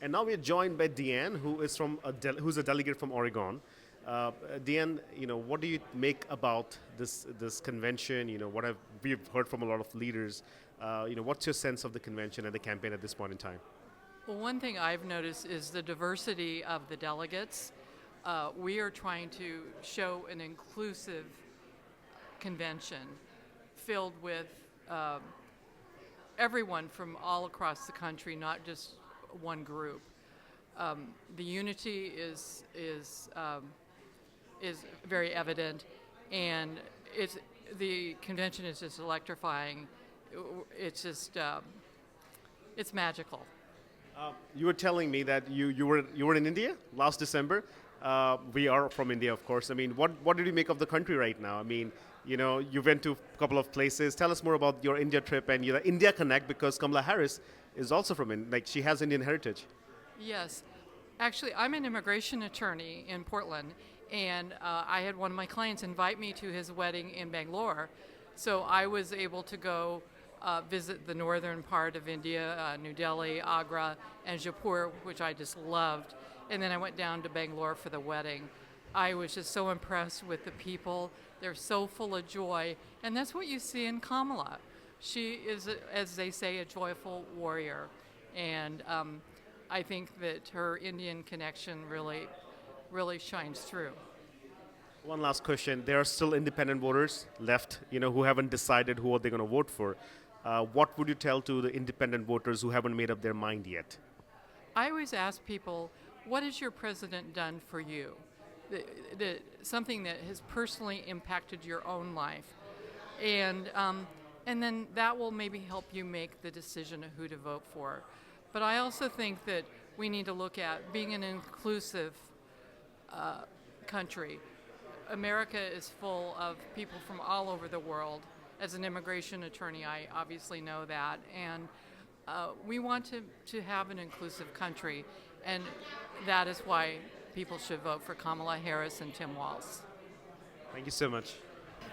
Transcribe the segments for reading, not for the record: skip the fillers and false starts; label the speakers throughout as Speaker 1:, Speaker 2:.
Speaker 1: And now we're joined by Deanne, who's a delegate from Oregon. Deanne, what do you make about this convention? We've heard from a lot of leaders. What's your sense of the convention and the campaign at this point in time?
Speaker 2: Well, one thing I've noticed is the diversity of the delegates. We are trying to show an inclusive convention filled with everyone from all across the country, not just one group. The unity is very evident, and the convention is just electrifying. It's just it's magical.
Speaker 1: You were telling me that you were in India last December. We are from India, of course. I mean, what did you make of the country right now? I mean, you went to a couple of places. Tell us more about your India trip and your India Connect, because Kamala Harris is also from India. Like, she has Indian heritage.
Speaker 2: Yes. Actually, I'm an immigration attorney in Portland, and I had one of my clients invite me to his wedding in Bangalore. So I was able to go visit the northern part of India, New Delhi, Agra, and Jaipur, which I just loved. And then I went down to Bangalore for the wedding. I was just so impressed with the people. They're so full of joy. And that's what you see in Kamala. She is, as they say, a joyful warrior. And I think that her Indian connection really shines through.
Speaker 1: One last question. There are still independent voters left, who haven't decided who they're going to vote for. What would you tell to the independent voters who haven't made up their mind yet?
Speaker 2: I always ask people, what has your president done for you? Something that has personally impacted your own life. And then that will maybe help you make the decision of who to vote for. But I also think that we need to look at being an inclusive country. America is full of people from all over the world. As an immigration attorney, I obviously know that. And we want to have an inclusive country. And that is why people should vote for Kamala Harris and Tim Walz.
Speaker 1: Thank you so much.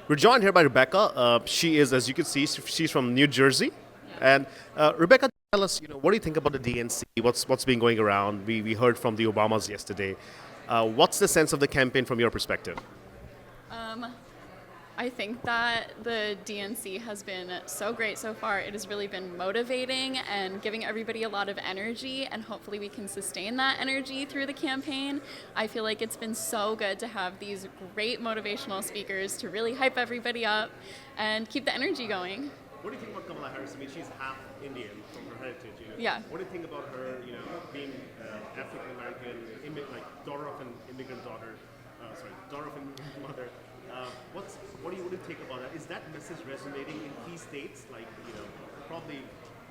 Speaker 1: We're joined here by Rebecca. She is, as you can see, she's from New Jersey. And Rebecca, tell us, what do you think about the DNC? What's been going around? We heard from the Obamas yesterday. What's the sense of the campaign from your perspective?
Speaker 3: I think that the DNC has been so great so far. It has really been motivating and giving everybody a lot of energy, and hopefully we can sustain that energy through the campaign. I feel like it's been so good to have these great motivational speakers to really hype everybody up and keep the energy going.
Speaker 1: What do you think about Kamala Harris? I mean, she's half Indian from her heritage.
Speaker 3: Yeah.
Speaker 1: What do you think about her, being African American, like daughter of an immigrant daughter of an immigrant mother? What do you think about that? Is that message resonating in key states like probably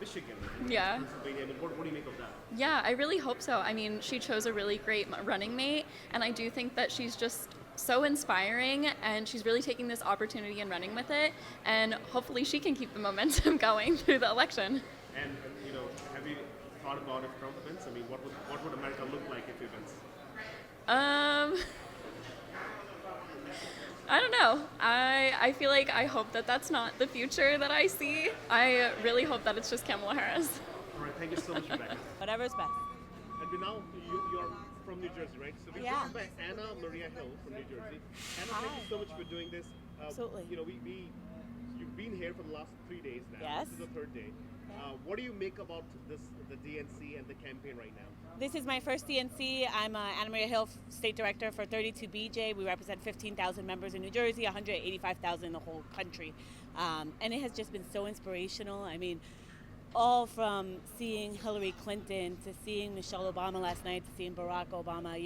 Speaker 1: Michigan,
Speaker 3: yeah,
Speaker 1: Pennsylvania? I mean, what do you make of that?
Speaker 3: Yeah, I really hope so. I mean, she chose a really great running mate, and I do think that she's just so inspiring, and she's really taking this opportunity and running with it, and hopefully she can keep the momentum going through the election.
Speaker 1: And have you thought about if Trump wins? I mean, what would America look like if he wins?
Speaker 3: I don't know. I feel like I hope that that's not the future that I see. I really hope that it's just Kamala Harris.
Speaker 1: All right, thank you so much, Rebecca.
Speaker 4: Whatever's best.
Speaker 1: And now you're from New Jersey, right? So we're joined by Anna Maria Hill from New Jersey. Anna, thank you so much for doing this.
Speaker 4: Absolutely.
Speaker 1: You've been here for the last 3 days now.
Speaker 4: Yes.
Speaker 1: This is the third day. What do you make about the DNC and the campaign right now?
Speaker 4: This is my first DNC. I'm Anna Maria Hill, State Director for 32BJ. We represent 15,000 members in New Jersey, 185,000 in the whole country. And it has just been so inspirational. I mean, all from seeing Hillary Clinton to seeing Michelle Obama last night to seeing Barack Obama,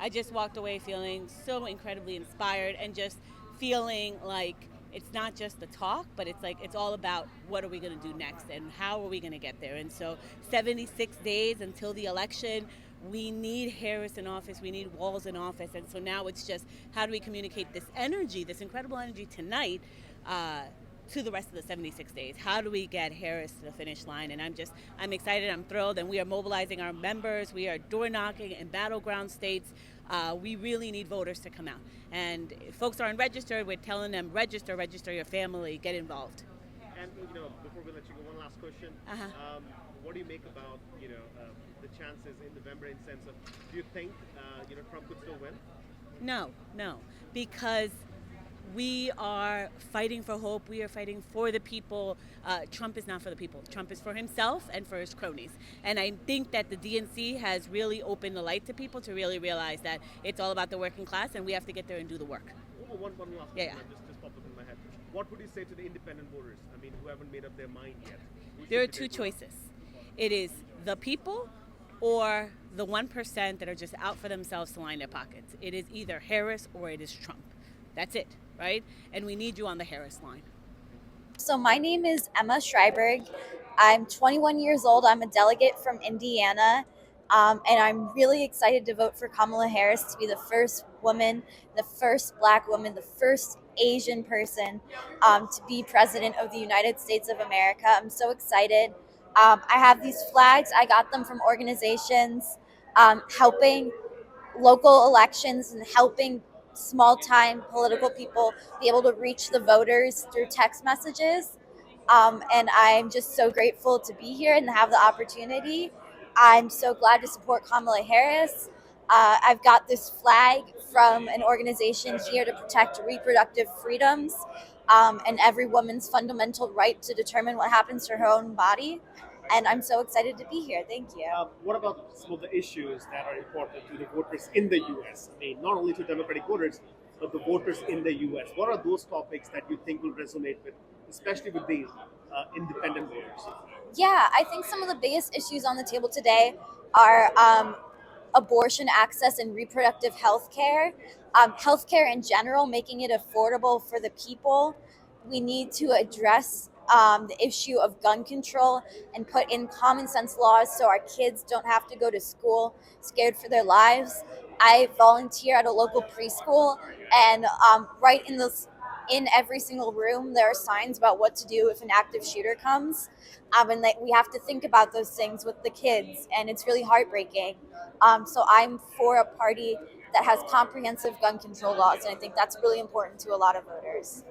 Speaker 4: I just walked away feeling so incredibly inspired and just feeling like it's not just the talk, but it's all about what are we going to do next and how are we going to get there. And so 76 days until the election, we need Harris in office, we need Walz in office. And so now it's just how do we communicate this energy, this incredible energy tonight to the rest of the 76 days? How do we get Harris to the finish line? And I'm excited, I'm thrilled, and we are mobilizing our members. We are door knocking in battleground states. We really need voters to come out. And if folks aren't registered, we're telling them register your family, get involved.
Speaker 1: And before we let you go, one last question. What do you make about the chances races in November in sense of, do you think Trump could still win?
Speaker 4: No, no, because we are fighting for hope. We are fighting for the people. Trump is not for the people. Trump is for himself and for his cronies. And I think that the DNC has really opened the light to people to really realize that it's all about the working class, and we have to get there and do the work.
Speaker 1: One last
Speaker 4: Yeah,
Speaker 1: question that just popped up in my head. What would you say to the independent voters? I mean, who haven't made up their mind yet?
Speaker 4: There are two choices. It is the people or the 1% that are just out for themselves to line their pockets. It is either Harris or it is Trump. That's it, right? And we need you on the Harris line.
Speaker 5: So my name is Emma Schreiberg. I'm 21 years old. I'm a delegate from Indiana. And I'm really excited to vote for Kamala Harris to be the first woman, the first Black woman, the first Asian person to be president of the United States of America. I'm so excited. I have these flags. I got them from organizations helping local elections and helping small time political people be able to reach the voters through text messages. And I'm just so grateful to be here and have the opportunity. I'm so glad to support Kamala Harris. I've got this flag from an organization here to protect reproductive freedoms and every woman's fundamental right to determine what happens to her own body. And I'm so excited to be here. Thank you.
Speaker 1: What about some of the issues that are important to the voters in the U.S.? I mean, not only to Democratic voters, but the voters in the U.S. What are those topics that you think will resonate with, especially with the independent voters?
Speaker 5: Yeah, I think some of the biggest issues on the table today are abortion access and reproductive health care, healthcare in general, making it affordable for the people. We need to address the issue of gun control and put in common sense laws so our kids don't have to go to school scared for their lives. I volunteer at a local preschool, and right in every single room there are signs about what to do if an active shooter comes, and that we have to think about those things with the kids, and it's really heartbreaking. So I'm for a party that has comprehensive gun control laws, and I think that's really important to a lot of voters.